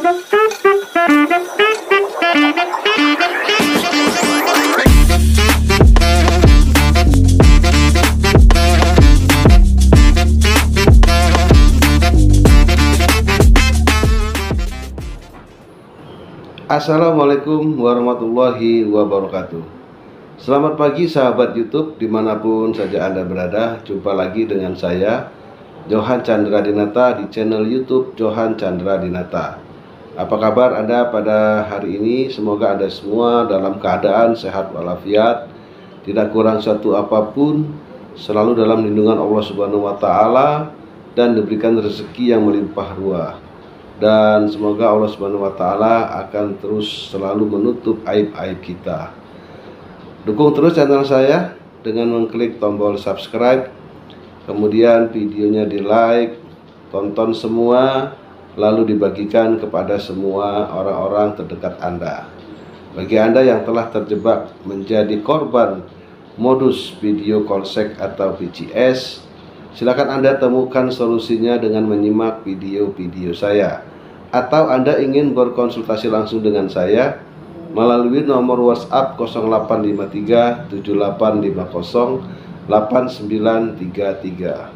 Assalamualaikum warahmatullahi wabarakatuh. Selamat pagi sahabat YouTube dimanapun saja Anda berada. Jumpa lagi dengan saya Johan Chandra Dinata di channel YouTube Johan Chandra Dinata. Apa kabar Anda pada hari ini? Semoga Anda semua dalam keadaan sehat walafiat, tidak kurang satu apapun, selalu dalam lindungan Allah Subhanahu wa Ta'ala, dan diberikan rezeki yang melimpah ruah. Dan semoga Allah Subhanahu wa Ta'ala akan terus selalu menutup aib-aib kita. Dukung terus channel saya dengan mengklik tombol subscribe, kemudian videonya di like, tonton semua, lalu dibagikan kepada semua orang-orang terdekat Anda. Bagi Anda yang telah terjebak menjadi korban modus video call sex atau VCS, silakan Anda temukan solusinya dengan menyimak video-video saya. Atau Anda ingin berkonsultasi langsung dengan saya melalui nomor WhatsApp 0853 7850 8933.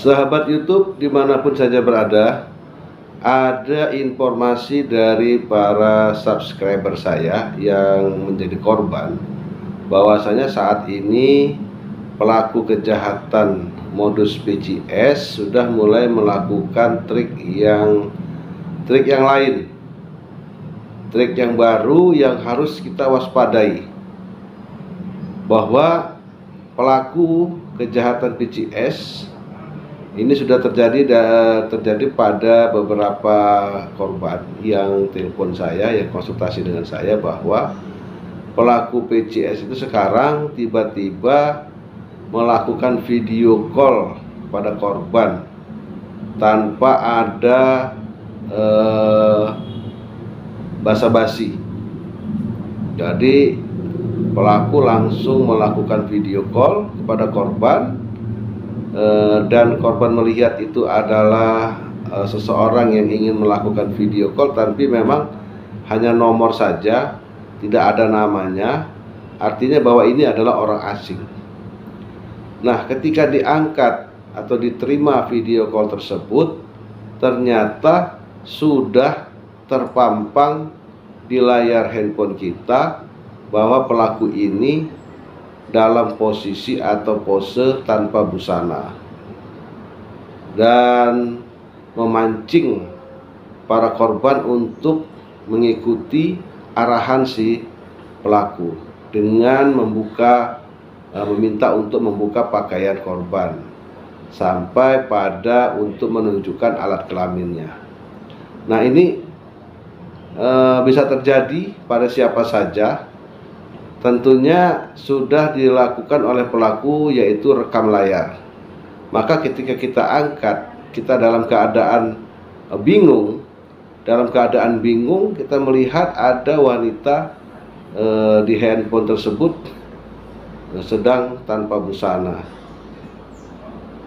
Sahabat YouTube dimanapun saja berada, ada informasi dari para subscriber saya yang menjadi korban, bahwasanya saat ini pelaku kejahatan modus VCS sudah mulai melakukan trik yang lain, trik yang baru yang harus kita waspadai, bahwa pelaku kejahatan VCS ini sudah terjadi pada beberapa korban yang telepon saya, yang konsultasi dengan saya, bahwa pelaku VCS itu sekarang tiba-tiba melakukan video call kepada korban tanpa ada basa-basi. Jadi pelaku langsung melakukan video call kepada korban, dan korban melihat itu adalah seseorang yang ingin melakukan video call, tapi memang hanya nomor saja, tidak ada namanya, artinya bahwa ini adalah orang asing. Nah, ketika diangkat atau diterima video call tersebut, ternyata sudah terpampang di layar handphone kita bahwa pelaku ini dalam posisi atau pose tanpa busana dan memancing para korban untuk mengikuti arahan si pelaku dengan meminta untuk membuka pakaian korban sampai pada untuk menunjukkan alat kelaminnya. Nah, ini bisa terjadi pada siapa saja. Tentunya sudah dilakukan oleh pelaku, yaitu rekam layar. Maka ketika kita angkat, kita dalam keadaan bingung, kita melihat ada wanita di handphone tersebut sedang tanpa busana.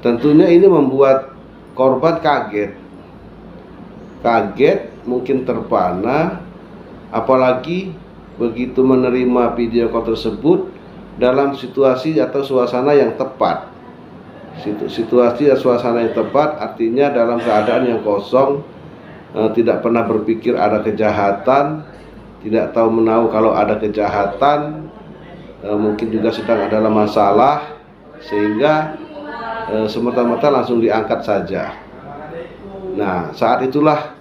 Tentunya ini membuat korban kaget, mungkin terpana, apalagi begitu menerima video call tersebut dalam situasi atau suasana yang tepat. Situasi dan suasana yang tepat artinya dalam keadaan yang kosong, tidak pernah berpikir ada kejahatan, tidak tahu menahu kalau ada kejahatan, mungkin juga sedang ada masalah, sehingga semata-mata langsung diangkat saja. Nah, saat itulah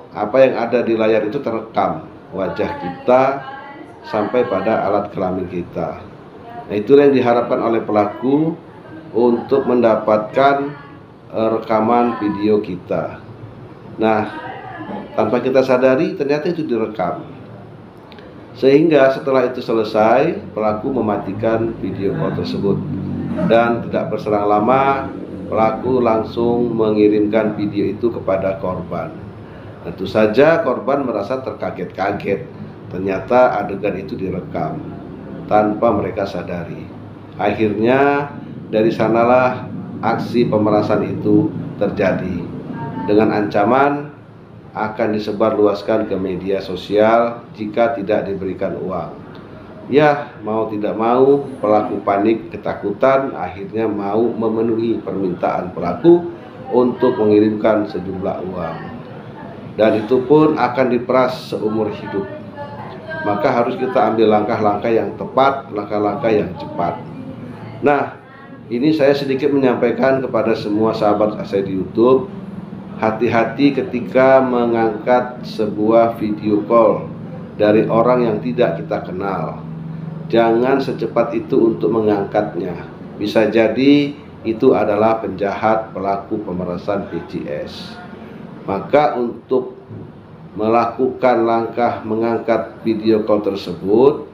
apa yang ada di layar itu terekam, wajah kita sampai pada alat kelamin kita. Nah, itulah yang diharapkan oleh pelaku untuk mendapatkan rekaman video kita. Nah, tanpa kita sadari ternyata itu direkam. Sehingga setelah itu selesai, pelaku mematikan video call tersebut. Dan tidak berselang lama, pelaku langsung mengirimkan video itu kepada korban. Tentu saja korban merasa terkaget-kaget. Ternyata adegan itu direkam tanpa mereka sadari. Akhirnya dari sanalah aksi pemerasan itu terjadi dengan ancaman akan disebarluaskan ke media sosial jika tidak diberikan uang. Ya, mau tidak mau pelaku panik ketakutan, akhirnya mau memenuhi permintaan pelaku untuk mengirimkan sejumlah uang. Dan itu pun akan diperas seumur hidup. Maka harus kita ambil langkah-langkah yang tepat, langkah-langkah yang cepat. Nah, ini saya sedikit menyampaikan kepada semua sahabat saya di YouTube, hati-hati ketika mengangkat sebuah video call dari orang yang tidak kita kenal. Jangan secepat itu untuk mengangkatnya. Bisa jadi itu adalah penjahat pelaku pemerasan PCS. Maka untuk melakukan langkah mengangkat video call tersebut,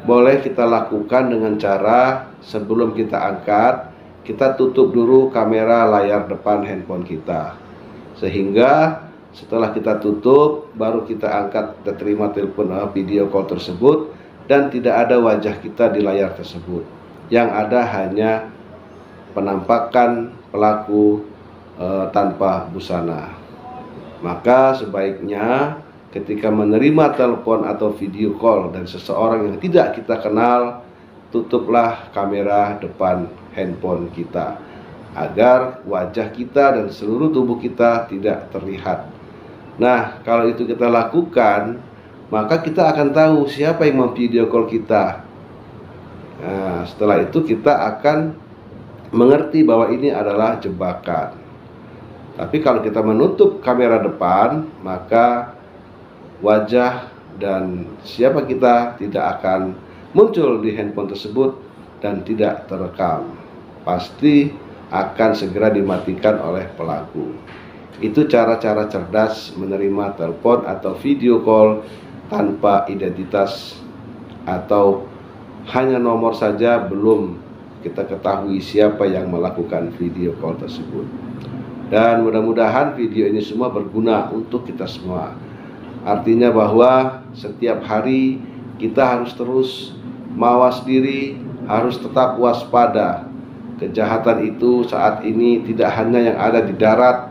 boleh kita lakukan dengan cara sebelum kita angkat, kita tutup dulu kamera layar depan handphone kita. Sehingga setelah kita tutup, baru kita angkat, kita terima telepon video call tersebut, dan tidak ada wajah kita di layar tersebut. Yang ada hanya penampakan pelaku tanpa busana. Maka sebaiknya ketika menerima telepon atau video call dari seseorang yang tidak kita kenal, tutuplah kamera depan handphone kita agar wajah kita dan seluruh tubuh kita tidak terlihat. Nah, kalau itu kita lakukan, maka kita akan tahu siapa yang memvideo call kita. Nah, setelah itu kita akan mengerti bahwa ini adalah jebakan. Tapi kalau kita menutup kamera depan, maka wajah dan siapa kita tidak akan muncul di handphone tersebut dan tidak terekam. Pasti akan segera dimatikan oleh pelaku. Itu cara-cara cerdas menerima telepon atau video call tanpa identitas, atau hanya nomor saja belum kita ketahui siapa yang melakukan video call tersebut. Dan mudah-mudahan video ini semua berguna untuk kita semua. Artinya bahwa setiap hari kita harus terus mawas diri, harus tetap waspada. Kejahatan itu saat ini tidak hanya yang ada di darat,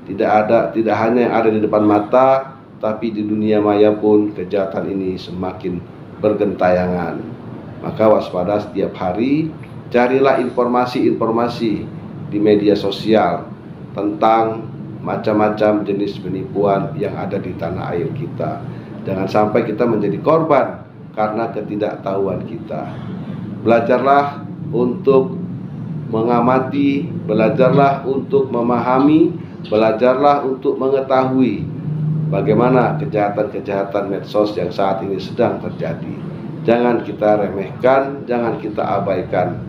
tidak hanya yang ada di depan mata, tapi di dunia maya pun kejahatan ini semakin bergentayangan. Maka waspada setiap hari, carilah informasi-informasi di media sosial tentang macam-macam jenis penipuan yang ada di tanah air kita. Jangan sampai kita menjadi korban karena ketidaktahuan kita. Belajarlah untuk mengamati, belajarlah untuk memahami, belajarlah untuk mengetahui bagaimana kejahatan-kejahatan medsos yang saat ini sedang terjadi. Jangan kita remehkan, jangan kita abaikan.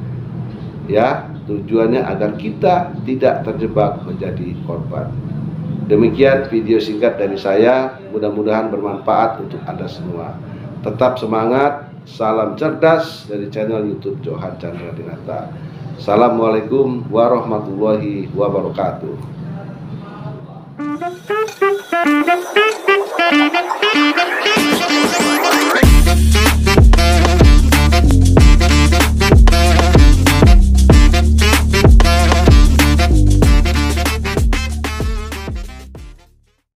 Ya, tujuannya agar kita tidak terjebak menjadi korban. Demikian video singkat dari saya, mudah-mudahan bermanfaat untuk Anda semua. Tetap semangat, salam cerdas dari channel YouTube Johan Chandra Dinata. Assalamualaikum warahmatullahi wabarakatuh.